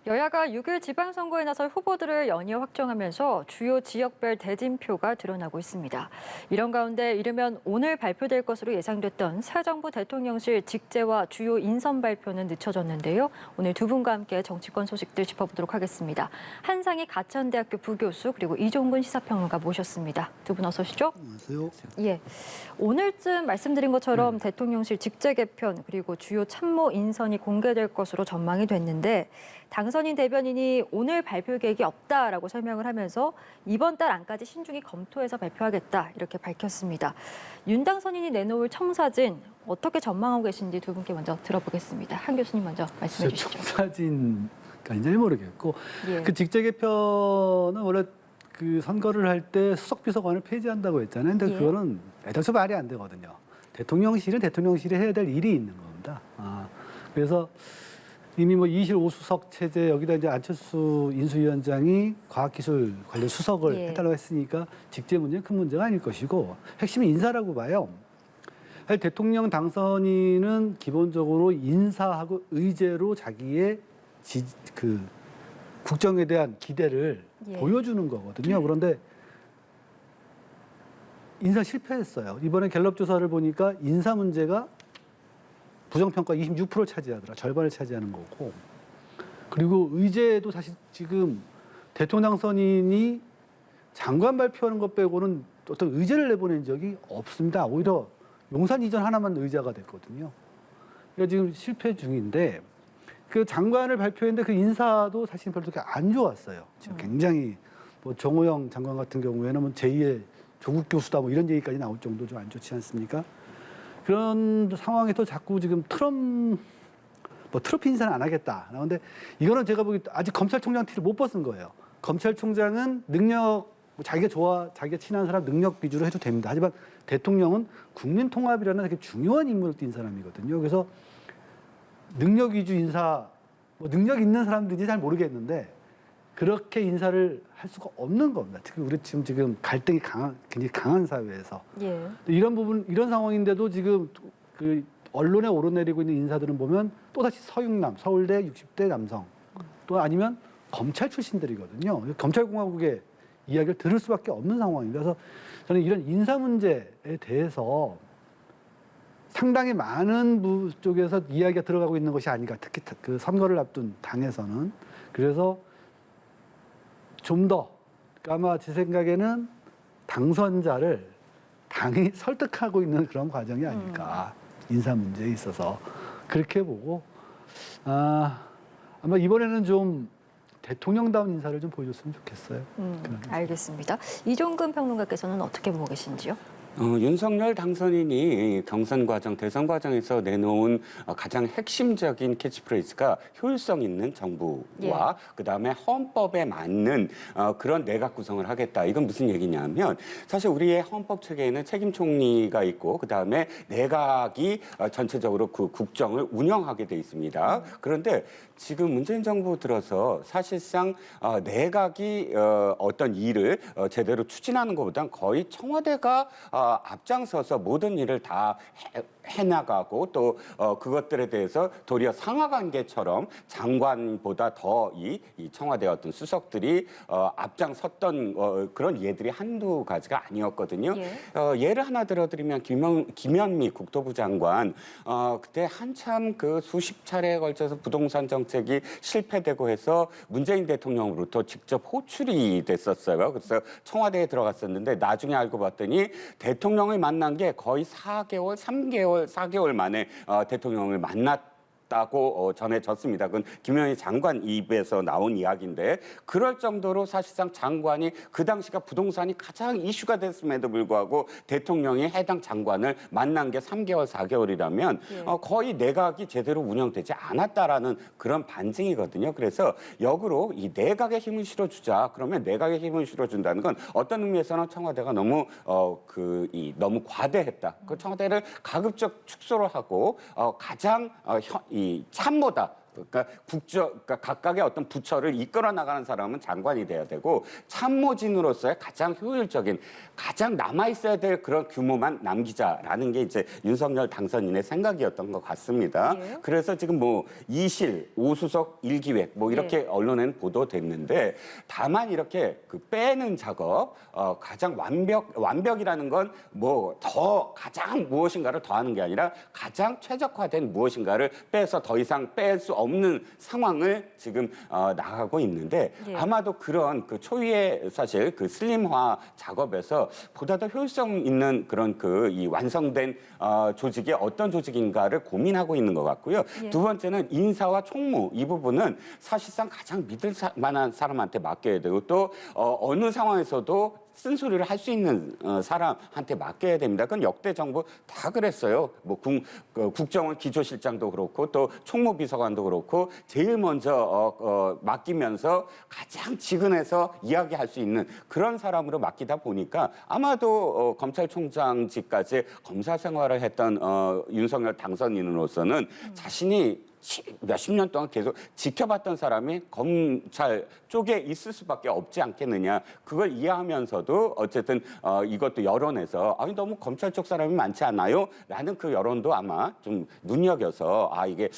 여야가 6일 지방선거에 나설 후보들을 연이어 확정하면서 주요 지역별 대진표가 드러나고 있습니다. 이런 가운데 이르면 오늘 발표될 것으로 예상됐던 새 정부 대통령실 직제와 주요 인선 발표는 늦춰졌는데요. 오늘 두 분과 함께 정치권 소식들 짚어보도록 하겠습니다. 한상희 가천대학교 부교수 그리고 이종근 시사평론가 모셨습니다. 두 분 어서 오시죠. 안녕하세요. 예, 오늘쯤 말씀드린 것처럼 대통령실 직제 개편 그리고 주요 참모 인선이 공개될 것으로 전망이 됐는데 당선인 대변인이 오늘 발표 계획이 없다라고 설명을 하면서 이번 달 안까지 신중히 검토해서 발표하겠다 이렇게 밝혔습니다. 윤 당선인이 내놓을 청사진 어떻게 전망하고 계신지 두 분께 먼저 들어보겠습니다. 한 교수님 먼저 말씀해 주시죠. 청사진까지는 모르겠고 예. 그 직제 개편은 원래 그 선거를 할 때 수석비서관을 폐지한다고 했잖아요. 근데 예. 그거는 애당초 말이 안 되거든요. 대통령실은 대통령실이 해야 될 일이 있는 겁니다. 그래서 이미 뭐 2실 5수석 체제 여기다 이제 안철수 인수위원장이 과학기술 관련 수석을 예. 해달라고 했으니까 직제 문제는 큰 문제가 아닐 것이고 핵심은 인사라고 봐요. 사실 대통령 당선인은 기본적으로 인사하고 의제로 자기의 국정에 대한 기대를 예. 보여주는 거거든요. 그런데 인사 실패했어요. 이번에 갤럽 조사를 보니까 인사 문제가 부정평가 26%를 차지하더라. 절반을 차지하는 거고. 그리고 의제도 사실 지금 대통령 당선인이 장관 발표하는 것 빼고는 어떤 의제를 내보낸 적이 없습니다. 오히려 용산 이전 하나만 의제가 됐거든요. 그러니까 지금 실패 중인데 그 장관을 발표했는데 그 인사도 사실 별로 그렇게 안 좋았어요. 지금 굉장히 뭐 정호영 장관 같은 경우에는 뭐 제2의 조국 교수다 뭐 이런 얘기까지 나올 정도 좀 안 좋지 않습니까? 그런 상황에서 자꾸 지금 트럼프 인사는 안 하겠다. 그런데 이거는 제가 보기 아직 검찰총장 티를 못 벗은 거예요. 검찰총장은 능력, 자기가 친한 사람 능력 위주로 해도 됩니다. 하지만 대통령은 국민 통합이라는 되게 중요한 임무를 띈 사람이거든요. 그래서 능력 위주 인사, 뭐 능력 있는 사람들인지 잘 모르겠는데 그렇게 인사를 할 수가 없는 겁니다. 특히 우리 지금 갈등이 굉장히 강한 사회에서. 예. 이런 상황인데도 지금 그 언론에 오르내리고 있는 인사들은 보면 또다시 서육남, 서울대 60대 남성, 또 아니면 검찰 출신들이거든요. 검찰공화국의 이야기를 들을 수밖에 없는 상황입니다. 그래서 저는 이런 인사 문제에 대해서 상당히 많은 쪽에서 이야기가 들어가고 있는 것이 아닌가. 특히 그 선거를 앞둔 당에서는. 그래서 좀 더 아마 제 생각에는 당선자를 당이 설득하고 있는 그런 과정이 아닐까. 인사 문제에 있어서 그렇게 보고 아마 이번에는 좀 대통령다운 인사를 좀 보여줬으면 좋겠어요. 알겠습니다. 이종근 평론가께서는 어떻게 보고 계신지요? 윤석열 당선인이 경선 과정, 대선 과정에서 내놓은 가장 핵심적인 캐치프레이즈가 효율성 있는 정부와 그다음에 헌법에 맞는 그런 내각 구성을 하겠다. 이건 무슨 얘기냐면 사실 우리의 헌법 체계에는 책임 총리가 있고 그다음에 내각이 전체적으로 그 국정을 운영하게 돼 있습니다. 그런데 지금 문재인 정부 들어서 사실상 내각이 어떤 일을 제대로 추진하는 것보다는 거의 청와대가 앞장서서 모든 일을 다 해나가고 또 그것들에 대해서 도리어 상하관계처럼 장관보다 더 이 청와대 어떤 수석들이 앞장섰던 그런 예들이 한두 가지가 아니었거든요. 예를 하나 들어드리면 김현미 국토부 장관 그때 한참 그 수십 차례에 걸쳐서 부동산 정책이 실패되고 해서 문재인 대통령으로부터 직접 호출이 됐었어요. 그래서 청와대에 들어갔었는데 나중에 알고 봤더니 대통령을 만난 게 거의 4개월 만에 대통령을 만났다고 전해졌습니다. 그건 김현희 장관 입에서 나온 이야기인데 그럴 정도로 사실상 장관이 그 당시가 부동산이 가장 이슈가 됐음에도 불구하고 대통령이 해당 장관을 만난 게 3개월, 4개월이라면 거의 내각이 제대로 운영되지 않았다라는 그런 반증이거든요. 그래서 역으로 이 내각에 힘을 실어주자. 그러면 내각에 힘을 실어준다는 건 어떤 의미에서는 청와대가 너무 너무 과대했다. 그 청와대를 가급적 축소를 하고 가장 이 참모다. 그러니까 그러니까 각각의 어떤 부처를 이끌어 나가는 사람은 장관이 돼야 되고 참모진으로서의 가장 효율적인, 가장 남아 있어야 될 그런 규모만 남기자라는 게 이제 윤석열 당선인의 생각이었던 것 같습니다. 예. 그래서 지금 뭐 2실, 5수석 1기획 뭐 이렇게 예. 언론에는 보도됐는데 다만 이렇게 그 빼는 작업, 가장 완벽이라는 건 뭐 더 가장 무엇인가를 더하는 게 아니라 가장 최적화된 무엇인가를 빼서 더 이상 뺄 수 없는 상황을 지금 나가고 있는데 예. 아마도 그런 그 초유의 사실 그 슬림화 작업에서 보다 더 효율성 있는 그런 그 이 완성된 조직이 어떤 조직인가를 고민하고 있는 것 같고요. 예. 두 번째는 인사와 총무 이 부분은 사실상 가장 믿을 만한 사람한테 맡겨야 되고 또 어느 상황에서도 쓴소리를 할 수 있는 사람한테 맡겨야 됩니다. 그건 역대 정부 다 그랬어요. 뭐 국정원 기조실장도 그렇고 또 총무비서관도 그렇고 제일 먼저 맡기면서 가장 지근해서 이야기할 수 있는 그런 사람으로 맡기다 보니까 아마도 검찰총장직까지 검사 생활을 했던 윤석열 당선인으로서는 자신이 몇십 년 동안 계속 지켜봤던 사람이 검찰 쪽에 있을 수밖에 없지 않겠느냐. 그걸 이해하면서도 어쨌든 이것도 여론에서 아니 너무 검찰 쪽 사람이 많지 않나요? 라는 그 여론도 아마 좀 눈여겨서 이게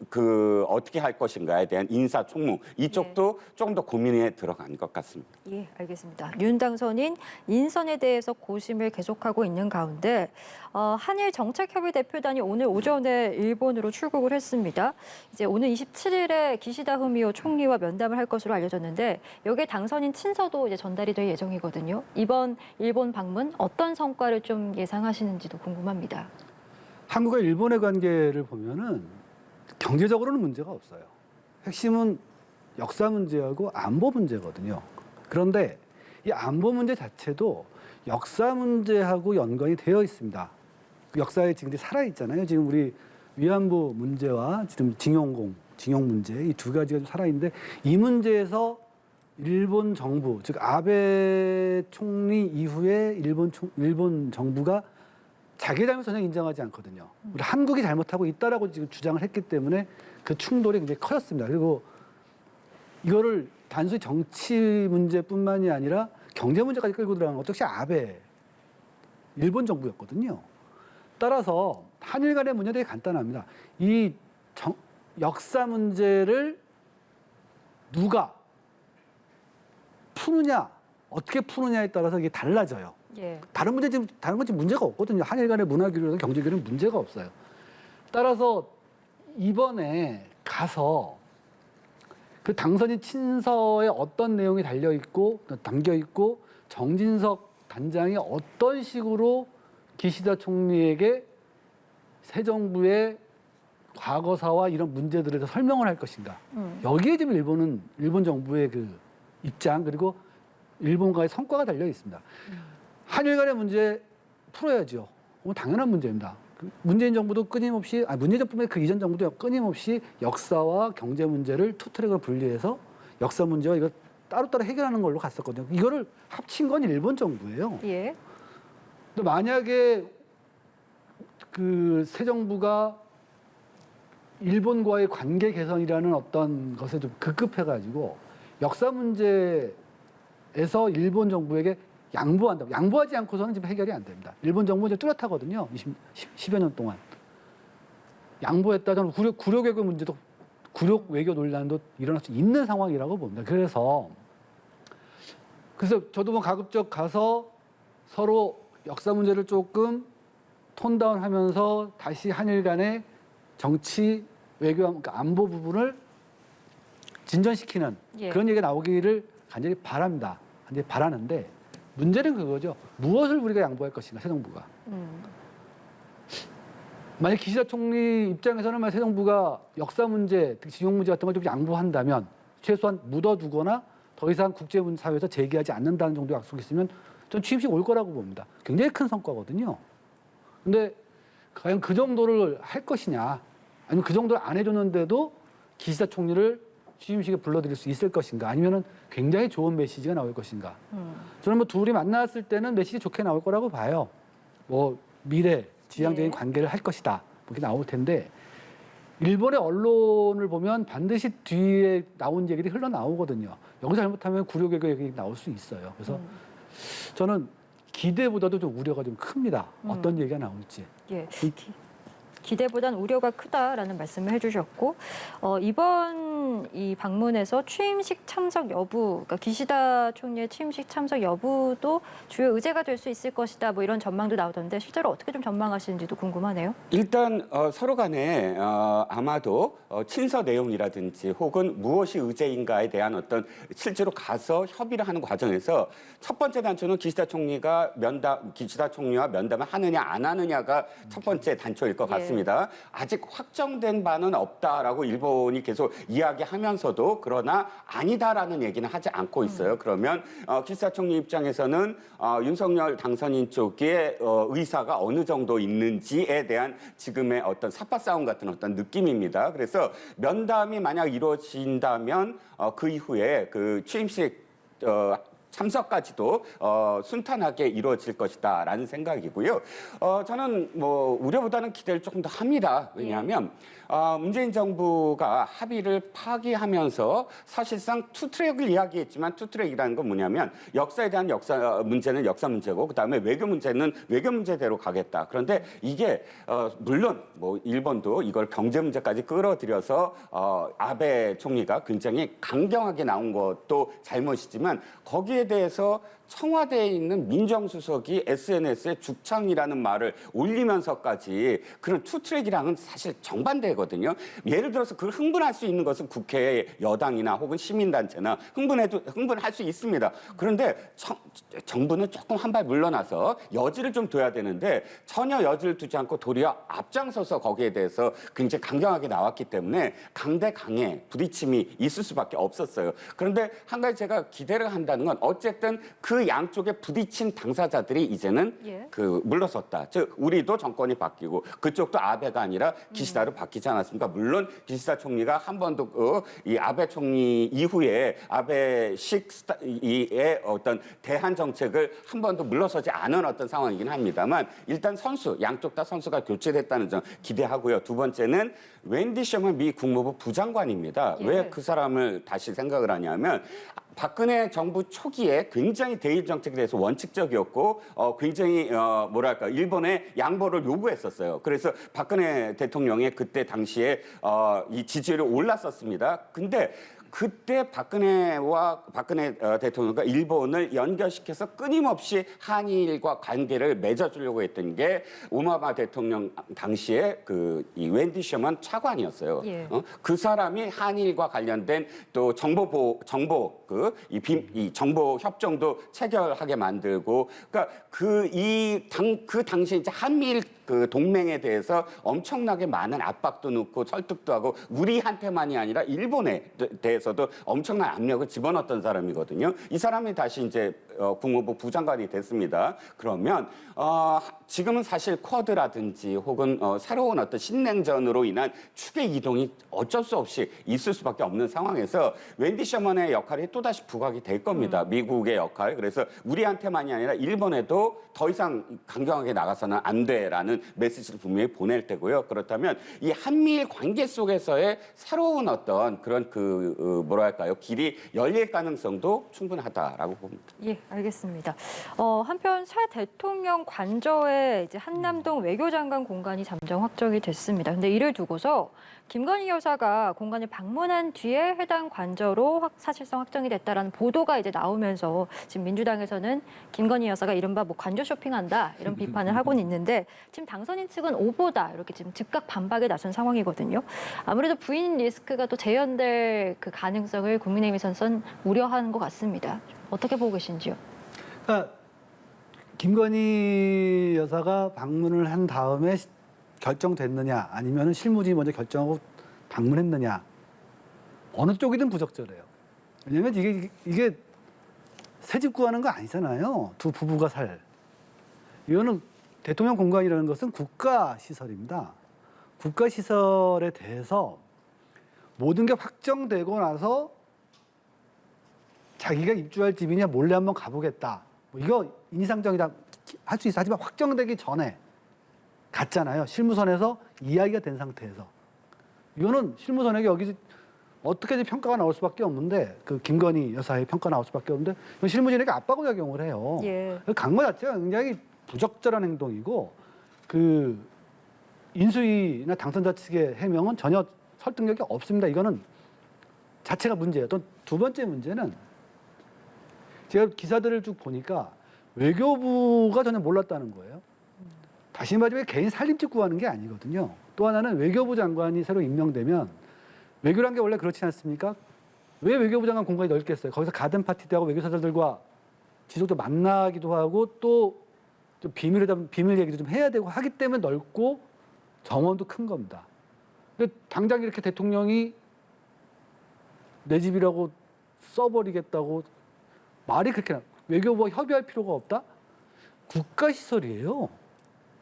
그 어떻게 할 것인가에 대한 인사 총무 이쪽도 조금 더 고민에 들어간 것 같습니다. 예, 알겠습니다. 윤 당선인 인선에 대해서 고심을 계속하고 있는 가운데 한일 정책협의 대표단이 오늘 오전에 일본으로 출국을 했습니다. 이제 오늘 27일에 기시다 후미오 총리와 면담을 할 것으로 알려졌는데 여기에 당선인 친서도 이제 전달이 될 예정이거든요. 이번 일본 방문 어떤 성과를 좀 예상하시는지도 궁금합니다. 한국과 일본의 관계를 보면은 경제적으로는 문제가 없어요. 핵심은 역사 문제하고 안보 문제거든요. 그런데 이 안보 문제 자체도 역사 문제하고 연관이 되어 있습니다. 그 역사에 지금 살아 있잖아요. 지금 우리 위안부 문제와 지금 징용 문제 이 두 가지가 좀 살아 있는데 이 문제에서 일본 정부 즉 아베 총리 이후에 일본 정부가 자기 잘못 전혀 인정하지 않거든요. 우리 한국이 잘못하고 있다라고 지금 주장을 했기 때문에 그 충돌이 굉장히 커졌습니다. 그리고 이거를 단순히 정치 문제뿐만이 아니라 경제 문제까지 끌고 들어가는 것도 역시 아베 일본 정부였거든요. 따라서 한일 간의 문제는 되게 간단합니다. 이 역사 문제를 누가 푸느냐, 어떻게 푸느냐에 따라서 이게 달라져요. 예. 다른 건 지금 문제가 없거든요. 한일 간의 문화 교류나 경제 교류는 문제가 없어요. 따라서 이번에 가서 그 당선인 친서에 어떤 내용이 담겨 있고 정진석 단장이 어떤 식으로 기시다 총리에게 새 정부의 과거사와 이런 문제들에 대해서 설명을 할 것인가. 여기에 지금 일본 정부의 그 입장 그리고 일본과의 성과가 달려 있습니다. 한일 간의 문제 풀어야죠. 당연한 문제입니다. 문재인 정부도 끊임없이 문재인 정부의 그 이전 정부도 끊임없이 역사와 경제 문제를 투 트랙으로 분리해서 역사 문제와 이거 따로따로 해결하는 걸로 갔었거든요. 이거를 합친 건 일본 정부예요. 예. 근데 만약에 그 새 정부가 일본과의 관계 개선이라는 어떤 것에 좀 급급해가지고 역사 문제에서 일본 정부에게 양보한다. 양보하지 않고서는 지금 해결이 안 됩니다. 일본 정부는 이제 뚜렷하거든요. 10여 년 동안. 양보했다. 저는 구력 외교 문제도 구력 외교 논란도 일어날 수 있는 상황이라고 봅니다. 그래서 저도 뭐 가급적 가서 서로 역사 문제를 조금 톤다운하면서 다시 한일 간의 정치 외교 그러니까 안보 부분을 진전시키는 예. 그런 얘기가 나오기를 간절히 바랍니다. 간절히 바라는데 문제는 그거죠. 무엇을 우리가 양보할 것인가, 새 정부가. 만약 기시다 총리 입장에서는 만약 새 정부가 역사 문제, 특히 징용 문제 같은 걸 좀 양보한다면 최소한 묻어두거나 더 이상 국제사회에서 제기하지 않는다는 정도의 약속이 있으면 전 취임식 올 거라고 봅니다. 굉장히 큰 성과거든요. 근데 과연 그 정도를 할 것이냐, 아니면 그 정도를 안 해줬는데도 기시다 총리를 취임식에 불러들일 수 있을 것인가, 아니면은 굉장히 좋은 메시지가 나올 것인가. 저는 뭐 둘이 만났을 때는 메시지 좋게 나올 거라고 봐요. 뭐 미래 지향적인 네. 관계를 할 것이다. 이렇게 나올 텐데 일본의 언론을 보면 반드시 뒤에 나온 얘기들이 흘러나오거든요. 여기서 잘못하면 구려개혁 얘기 나올 수 있어요. 그래서 저는 기대보다도 좀 우려가 좀 큽니다. 어떤 얘기가 나올지. 예. 기대보단 우려가 크다라는 말씀을 해주셨고 이번 이 방문에서 취임식 참석 여부, 그러니까 기시다 총리의 취임식 참석 여부도 주요 의제가 될 수 있을 것이다. 뭐 이런 전망도 나오던데 실제로 어떻게 좀 전망하시는지도 궁금하네요. 일단 서로 간에 아마도 친서 내용이라든지 혹은 무엇이 의제인가에 대한 어떤 실제로 가서 협의를 하는 과정에서 첫 번째 단초는 기시다 총리와 면담을 하느냐 안 하느냐가 첫 번째 단초일 것 같습니다. 아직 확정된 바는 없다라고 일본이 계속 이야기하면서도 그러나 아니다라는 얘기는 하지 않고 있어요. 그러면 기시다 총리 입장에서는 윤석열 당선인 쪽의 의사가 어느 정도 있는지에 대한 지금의 어떤 삿바 싸움 같은 어떤 느낌입니다. 그래서 면담이 만약 이루어진다면 그 이후에 그 취임식 참석까지도 순탄하게 이루어질 것이다라는 생각이고요. 저는 뭐 우려보다는 기대를 조금 더 합니다. 왜냐하면 문재인 정부가 합의를 파기하면서 사실상 투트랙을 이야기했지만 투트랙이라는 건 뭐냐면 역사에 대한 역사 문제는 역사 문제고 그다음에 외교 문제는 외교 문제대로 가겠다. 그런데 이게 물론 뭐 일본도 이걸 경제 문제까지 끌어들여서 아베 총리가 굉장히 강경하게 나온 것도 잘못이지만 거기에 대해서 청와대에 있는 민정수석이 SNS에 죽창이라는 말을 올리면서까지 그런 투트랙이랑은 사실 정반대거든요. 예를 들어서 그걸 흥분할 수 있는 것은 국회 여당이나 혹은 시민단체나 흥분할 수 있습니다. 그런데 정부는 조금 한 발 물러나서 여지를 좀 둬야 되는데 전혀 여지를 두지 않고 도리어 앞장서서 거기에 대해서 굉장히 강경하게 나왔기 때문에 강대 강에 부딪힘이 있을 수밖에 없었어요. 그런데 한 가지 제가 기대를 한다는 건 어쨌든 그 양쪽에 부딪힌 당사자들이 이제는 그 물러섰다. 즉 우리도 정권이 바뀌고 그쪽도 아베가 아니라 기시다로 바뀌지 않았습니까? 물론 기시다 총리가 한 번도 이 아베 총리 이후에 아베식의 어떤 대한 정책을 한 번도 물러서지 않은 어떤 상황이긴 합니다만 일단 양쪽 다 선수가 교체됐다는 점 기대하고요. 두 번째는 웬디 셔먼 미 국무부 부장관입니다. 왜 그 사람을 다시 생각을 하냐면 박근혜 정부 초기에 굉장히 대일 정책에 대해서 원칙적이었고 굉장히 뭐랄까 일본의 양보를 요구했었어요. 그래서 박근혜 대통령의 그때 당시에 이 지지율이 올랐었습니다. 근데 그때 박근혜 대통령과 일본을 연결시켜서 끊임없이 한일과 관계를 맺어주려고 했던 게 오바마 대통령 당시에 이 웬디 셔먼 차관이었어요. 그 사람이 한일과 관련된 또 정보 협정도 체결하게 만들고, 그러니까 그 당시 이제 한미일 그 동맹에 대해서 엄청나게 많은 압박도 넣고 설득도 하고 우리한테만이 아니라 일본에 대해서도 엄청난 압력을 집어넣었던 사람이거든요. 이 사람이 다시 이제 국무부 부장관이 됐습니다. 그러면 지금은 사실 쿼드라든지 혹은 새로운 어떤 신냉전으로 인한 축의 이동이 어쩔 수 없이 있을 수밖에 없는 상황에서 웬디 셔먼의 역할이 또다시 부각이 될 겁니다. 미국의 역할. 그래서 우리한테만이 아니라 일본에도 더 이상 강경하게 나가서는 안 돼라는 메시지를 분명히 보낼 때고요. 그렇다면 이 한미일 관계 속에서의 새로운 어떤 그런 뭐랄까요, 길이 열릴 가능성도 충분하다라고 봅니다. 예, 알겠습니다. 한편 새 대통령 관저에 이제 한남동 외교장관 공간이 잠정 확정이 됐습니다. 근데 이를 두고서 김건희 여사가 공간을 방문한 뒤에 해당 관저로 사실상 확정이 됐다라는 보도가 이제 나오면서 지금 민주당에서는 김건희 여사가 이른바 뭐 관저 쇼핑한다 이런 비판을 하고는 있는데 지금 당선인 측은 오보다 이렇게 지금 즉각 반박에 나선 상황이거든요. 아무래도 부인 리스크가 또 재현될 그 가능성을 국민의힘에서는 우려하는 것 같습니다. 어떻게 보고 계신지요? 그러니까 김건희 여사가 방문을 한 다음에 결정됐느냐 아니면 실무진이 먼저 결정하고 방문했느냐 어느 쪽이든 부적절해요. 왜냐하면 이게 새집 구하는 거 아니잖아요. 두 부부가 살. 이거는 대통령 공간이라는 것은 국가 시설입니다. 국가 시설에 대해서 모든 게 확정되고 나서 자기가 입주할 집이냐 몰래 한번 가보겠다. 뭐 이거 인지상정이다 할 수 있어. 하지만 확정되기 전에 갔잖아요. 실무선에서 이야기가 된 상태에서. 이거는 실무선에게 여기 어떻게든 평가가 나올 수밖에 없는데 그 김건희 여사의 평가 나올 수밖에 없는데 이건 실무진에게 압박을 작용을 해요. 예. 강모 자체가 굉장히 부적절한 행동이고 그 인수위나 당선자 측의 해명은 전혀 설득력이 없습니다. 이거는 자체가 문제예요. 또 두 번째 문제는 제가 기사들을 쭉 보니까 외교부가 전혀 몰랐다는 거예요. 다시 말하면 개인 살림집 구하는 게 아니거든요. 또 하나는 외교부 장관이 새로 임명되면 외교란 게 원래 그렇지 않습니까? 왜 외교부 장관 공간이 넓겠어요? 거기서 가든 파티도 하고 외교사들과 지속적으로 만나기도 하고 또 좀 비밀 얘기도 좀 해야 되고 하기 때문에 넓고 정원도 큰 겁니다. 근데 당장 이렇게 대통령이 내 집이라고 써버리겠다고 말이 그렇게 나. 외교부와 협의할 필요가 없다? 국가시설이에요.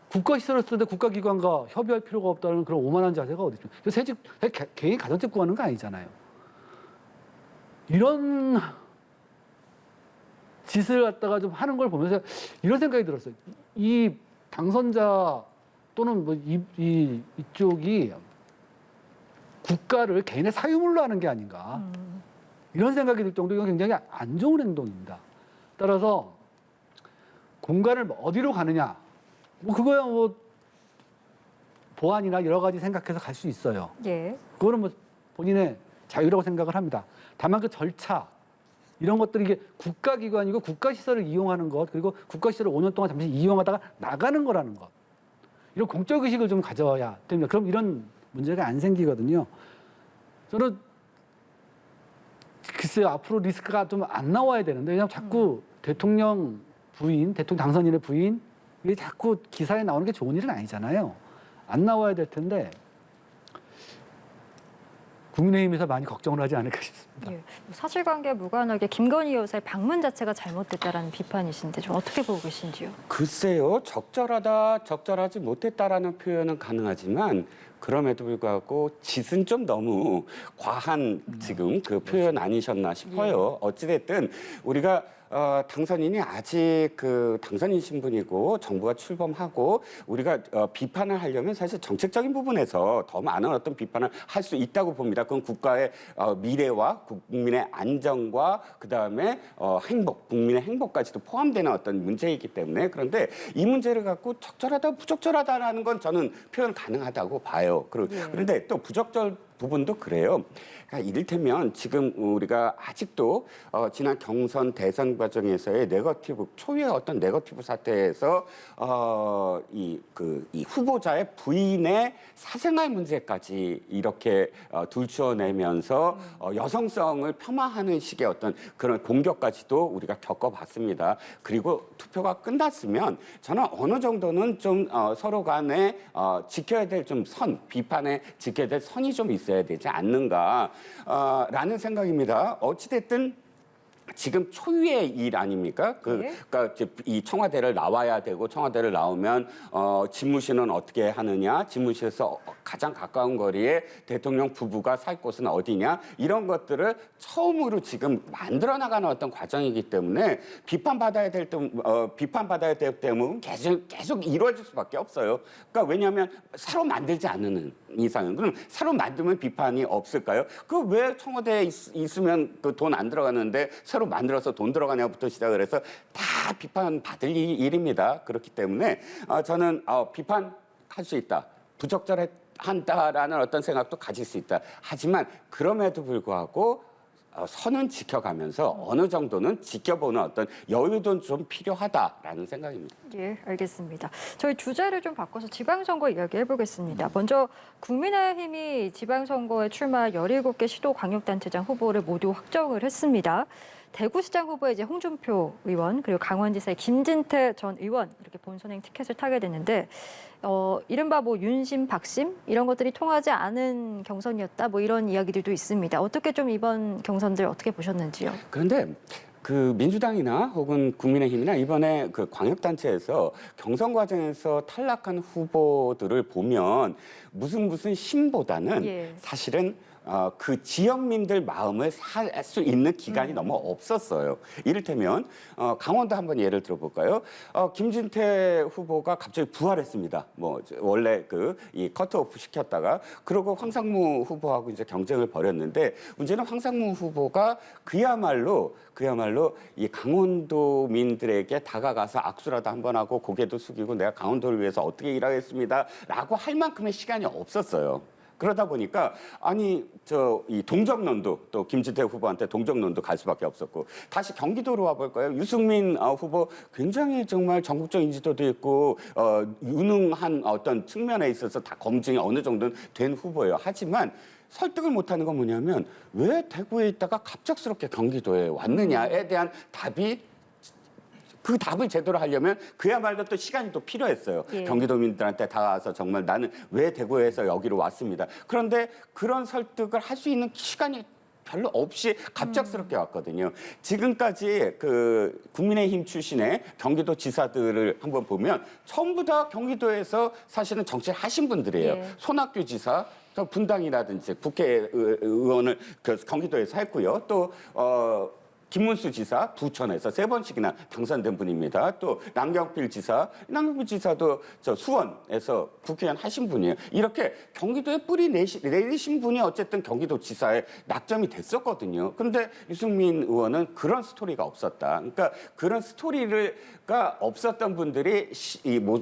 국가시설을 쓰는데 국가기관과 협의할 필요가 없다는 그런 오만한 자세가 어디 있습니까? 새집 개인 가정집 구하는 거 아니잖아요. 이런 짓을 갖다가 좀 하는 걸 보면서 이런 생각이 들었어요. 이 당선자 또는 뭐 이쪽이 국가를 개인의 사유물로 하는 게 아닌가. 이런 생각이 들 정도로 이건 굉장히 안 좋은 행동입니다. 따라서 공간을 어디로 가느냐. 뭐 그거야 뭐 보안이나 여러 가지 생각해서 갈 수 있어요. 예. 그거는 뭐 본인의 자유라고 생각을 합니다. 다만 그 절차 이런 것들이 이게 국가기관이고 국가시설을 이용하는 것 그리고 국가시설을 5년 동안 잠시 이용하다가 나가는 거라는 것 이런 공적의식을 좀 가져야 됩니다. 그럼 이런 문제가 안 생기거든요. 저는 글쎄요 앞으로 리스크가 좀 안 나와야 되는데 그냥 자꾸 대통령 부인, 대통령 당선인의 부인 이게 자꾸 기사에 나오는 게 좋은 일은 아니잖아요. 안 나와야 될 텐데 국민의힘에서 많이 걱정을 하지 않을까 싶습니다. 예. 사실관계 무관하게 김건희 여사의 방문 자체가 잘못됐다라는 비판이신데 좀 어떻게 보고 계신지요? 글쎄요, 적절하다, 적절하지 못했다라는 표현은 가능하지만 그럼에도 불구하고 짓은 좀 너무 과한 지금 그 표현 아니셨나 싶어요. 어찌됐든 우리가 당선인이 아직 그 당선인 신분이고 정부가 출범하고 우리가 비판을 하려면 사실 정책적인 부분에서 더 많은 어떤 비판을 할 수 있다고 봅니다. 그건 국가의 미래와 국민의 안정과 그다음에 행복, 국민의 행복까지도 포함되는 어떤 문제이기 때문에 그런데 이 문제를 갖고 적절하다, 부적절하다라는 건 저는 표현 가능하다고 봐요. 그런데 또 부적절 부분도 그래요. 그러니까 이를테면 지금 우리가 아직도 지난 경선 대선 과정에서의 초유의 어떤 네거티브 사태에서 이 후보자의 부인의 사생활 문제까지 이렇게 들추어내면서 여성성을 폄하하는 식의 어떤 그런 공격까지도 우리가 겪어봤습니다. 그리고 투표가 끝났으면 저는 어느 정도는 좀 서로 간에 지켜야 될 좀 비판에 지켜야 될 선이 좀 있어야 되지 않는가 라는 생각입니다. 어찌됐든 지금 초유의 일 아닙니까? 그러니까 이 청와대를 나와야 되고 청와대를 나오면 집무실은 어떻게 하느냐, 집무실에서 가장 가까운 거리에 대통령 부부가 살 곳은 어디냐 이런 것들을 처음으로 지금 만들어 나가는 어떤 과정이기 때문에 비판받아야 될 때문에 계속 이루어질 수밖에 없어요. 그러니까 왜냐하면 새로 만들지 않는 이상은 그럼 새로 만들면 비판이 없을까요? 그 왜 청와대에 있으면 그 돈 안 들어가는데 새로 만들어서 돈 들어가냐부터 시작을 해서 다 비판받을 일입니다. 그렇기 때문에 저는 비판할 수 있다. 부적절한다라는 어떤 생각도 가질 수 있다. 하지만 그럼에도 불구하고 선은 지켜가면서 어느 정도는 지켜보는 어떤 여유도 좀 필요하다라는 생각입니다. 예, 알겠습니다. 저희 주제를 좀 바꿔서 지방선거 이야기 해보겠습니다. 먼저 국민의힘이 지방선거에 출마할 17개 시도광역단체장 후보를 모두 확정을 했습니다. 대구시장 후보에 이제 홍준표 의원 그리고 강원지사의 김진태 전 의원 이렇게 본선행 티켓을 타게 됐는데 이른바 뭐 윤심, 박심 이런 것들이 통하지 않은 경선이었다 뭐 이런 이야기들도 있습니다. 어떻게 좀 이번 경선들 어떻게 보셨는지요? 그런데 그 민주당이나 혹은 국민의힘이나 이번에 그 광역단체에서 경선 과정에서 탈락한 후보들을 보면 무슨 심보다는 사실은 그 지역민들 마음을 살 수 있는 기간이 너무 없었어요. 이를테면 강원도 한번 예를 들어볼까요? 김진태 후보가 갑자기 부활했습니다. 뭐 원래 이 커트오프 시켰다가 그러고 황상무 후보하고 이제 경쟁을 벌였는데 문제는 황상무 후보가 그야말로 이 강원도민들에게 다가가서 악수라도 한번 하고 고개도 숙이고 내가 강원도를 위해서 어떻게 일하겠습니다라고 할 만큼의 시간이 없었어요. 그러다 보니까 이 동정론도 또 김진태 후보한테 동정론도 갈 수밖에 없었고 다시 경기도로 와볼까요? 유승민 후보 굉장히 정말 전국적 인지도도 있고 유능한 어떤 측면에 있어서 다 검증이 어느 정도는 된 후보예요. 하지만 설득을 못하는 건 뭐냐면 왜 대구에 있다가 갑작스럽게 경기도에 왔느냐에 대한 답이 그 답을 제대로 하려면 그야말로 또 시간이 또 필요했어요. 예. 경기도민들한테 다가와서 정말 나는 왜 대구에서 여기로 왔습니다. 그런데 그런 설득을 할 수 있는 시간이 별로 없이 갑작스럽게 왔거든요. 지금까지 국민의힘 출신의 경기도 지사들을 한번 보면 전부 다 경기도에서 사실은 정치를 하신 분들이에요. 예. 손학규 지사, 또 분당이라든지 국회의원을 경기도에서 했고요. 또 김문수 지사 부천에서 3번씩이나 당선된 분입니다. 또 남경필 지사도 수원에서 국회의원 하신 분이에요. 이렇게 경기도에 뿌리 내리신 분이 어쨌든 경기도 지사에 낙점이 됐었거든요. 그런데 유승민 의원은 그런 스토리가 없었다. 그러니까 그런 스토리가 없었던 분들이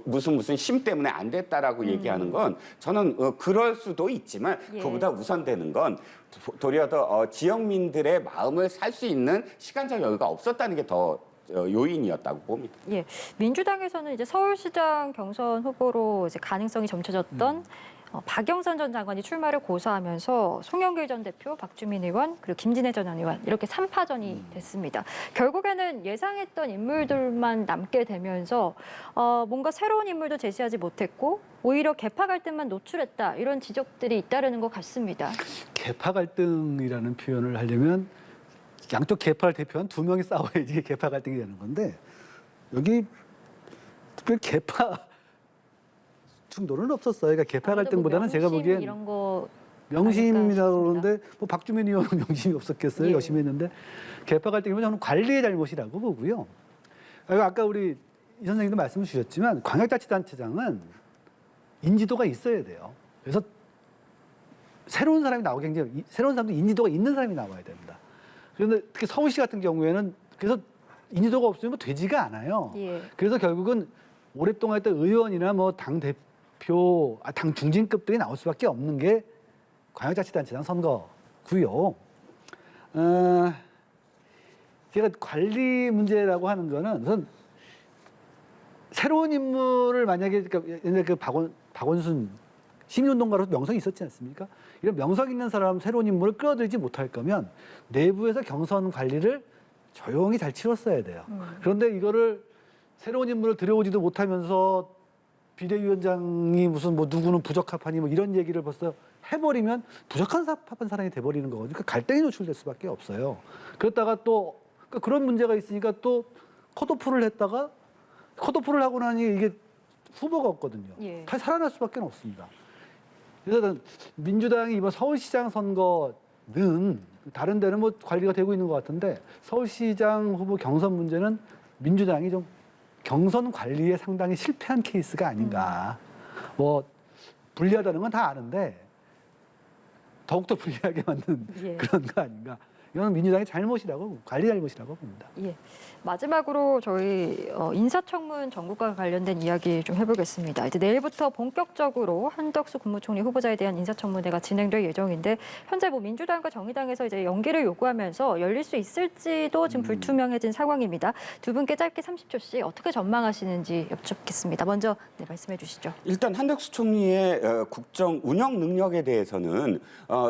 무슨 심 때문에 안 됐다라고 얘기하는 건 저는 그럴 수도 있지만 그보다 우선되는 건 도리어 더 지역민들의 마음을 살 수 있는 시간적 여유가 없었다는 게 더 요인이었다고 봅니다. 예, 민주당에서는 이제 서울시장 경선 후보로 이제 가능성이 점쳐졌던 박영선 전 장관이 출마를 고사하면서 송영길 전 대표, 박주민 의원, 그리고 김진애 전 의원 이렇게 3파전이 됐습니다. 결국에는 예상했던 인물들만 남게 되면서 뭔가 새로운 인물도 제시하지 못했고 오히려 계파 갈등만 노출했다 이런 지적들이 잇따르는 것 같습니다. 계파 갈등이라는 표현을 하려면 양쪽 계파를 대표한 2명이 싸워야지 계파 갈등이 되는 건데 여기 특별 계파 충돌은 없었어요. 그러니까 계파 갈등보다는 제가 보기엔 이런 거 명심이라고 그러는데 뭐 박주민 의원은 명심이 없었겠어요. 예. 열심히 했는데 계파 갈등이면 저는 관리의 잘못이라고 보고요. 아까 우리 이 선생님도 말씀을 주셨지만 광역자치단체장은 인지도가 있어야 돼요. 그래서 새로운 사람이 나오기 굉장히 새로운 사람도 인지도가 있는 사람이 나와야 됩니다. 그런데 특히 서울시 같은 경우에는 그래서 인지도가 없으면 뭐 되지가 않아요. 예. 그래서 결국은 오랫동안 했던 의원이나 뭐 당 대표, 당 중진급들이 나올 수밖에 없는 게 광역자치단체장 선거고요. 제가 관리 문제라고 하는 거는 우선 새로운 인물을 만약에 옛날 박원순 시민운동가로서 명성이 있었지 않습니까? 이런 명성 있는 사람 새로운 인물을 끌어들이지 못할 거면 내부에서 경선 관리를 조용히 잘 치렀어야 돼요. 그런데 이거를 새로운 인물을 들여오지도 못하면서 비대위원장이 무슨 뭐 누구는 부적합하니 뭐 이런 얘기를 벌써 해버리면 부적합한 사람이 돼버리는 거거든요. 그러니까 갈등이 노출될 수밖에 없어요. 그렇다가 또 그런 문제가 있으니까 또 컷오프를 했다가 컷오프를 하고 나니 이게 후보가 없거든요. 예. 다시 살아날 수밖에 없습니다. 그래서 민주당이 이번 서울시장 선거는 다른 데는 뭐 관리가 되고 있는 것 같은데 서울시장 후보 경선 문제는 민주당이 좀 경선 관리에 상당히 실패한 케이스가 아닌가. 뭐 불리하다는 건 다 아는데 더욱더 불리하게 만든 예. 그런 거 아닌가. 이건 민주당의 잘못이라고, 관리 잘못이라고 봅니다. 예. 마지막으로 저희 인사청문 정국과 관련된 이야기 좀 해보겠습니다. 이제 내일부터 본격적으로 한덕수 국무총리 후보자에 대한 인사청문회가 진행될 예정인데 현재 뭐 민주당과 정의당에서 이제 연기를 요구하면서 열릴 수 있을지도 지금 불투명해진 상황입니다. 두 분께 짧게 30초씩 어떻게 전망하시는지 여쭙겠습니다. 먼저 말씀해 주시죠. 일단 한덕수 총리의 국정 운영 능력에 대해서는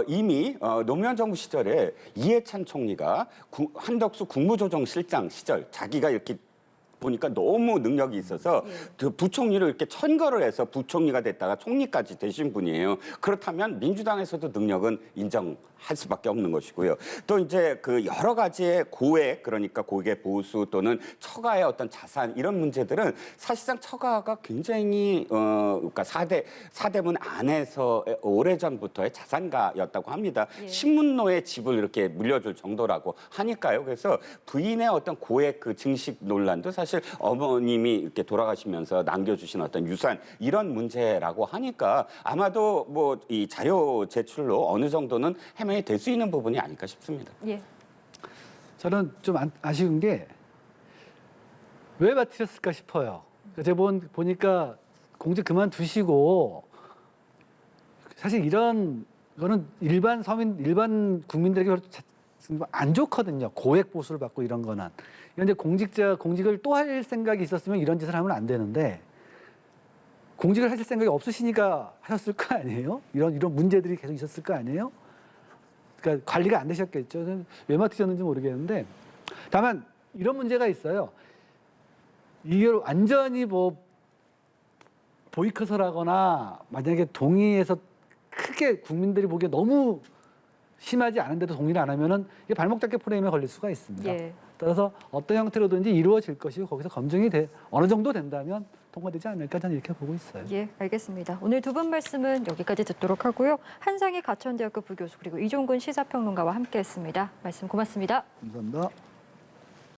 이미 노무현 정부 시절에 이해찬 총리가 한덕수 국무조정실장 시절 자기가 이렇게 보니까 너무 능력이 있어서 그 부총리를 이렇게 천거를 해서 부총리가 됐다가 총리까지 되신 분이에요. 그렇다면 민주당에서도 능력은 인정할 수밖에 없는 것이고요. 또 이제 그 여러 가지의 고액, 그러니까 고액 보수 또는 처가의 어떤 자산 이런 문제들은 사실상 처가가 굉장히 그러니까 사대문 안에서 오래전부터의 자산가였다고 합니다. 신문로의 집을 이렇게 물려줄 정도라고 하니까요. 그래서 부인의 어떤 고액 그 증식 논란도 사실 어머님이 이렇게 돌아가시면서 남겨주신 어떤 유산 이런 문제라고 하니까 아마도 뭐 이 자료 제출로 어느 정도는 해명이 될 수 있는 부분이 아닐까 싶습니다. 예. 저는 좀 아쉬운 게 왜 맡으셨을까 싶어요. 제가 보니까 공직 그만두시고 사실 이런 거는 일반 국민들에게 별로 안 좋거든요. 고액 보수를 받고 이런 거는. 이런데 공직을 또 할 생각이 있었으면 이런 짓을 하면 안 되는데 공직을 하실 생각이 없으시니까 하셨을 거 아니에요? 이런 문제들이 계속 있었을 거 아니에요? 그러니까 관리가 안 되셨겠죠. 왜 맡으셨는지 모르겠는데 다만 이런 문제가 있어요. 이게 완전히 뭐 보이콧을 하거나 만약에 동의해서 크게 국민들이 보기에 너무 심하지 않은데도 동의를 안 하면은 이게 발목 잡기 프레임에 걸릴 수가 있습니다. 예. 따라서 어떤 형태로든지 이루어질 것이고 거기서 검증이 어느 정도 된다면 통과되지 않을까 저는 이렇게 보고 있어요. 예, 알겠습니다. 오늘 두 분 말씀은 여기까지 듣도록 하고요. 한상희 가천대학교 부교수 그리고 이종근 시사평론가와 함께했습니다. 말씀 고맙습니다. 감사합니다.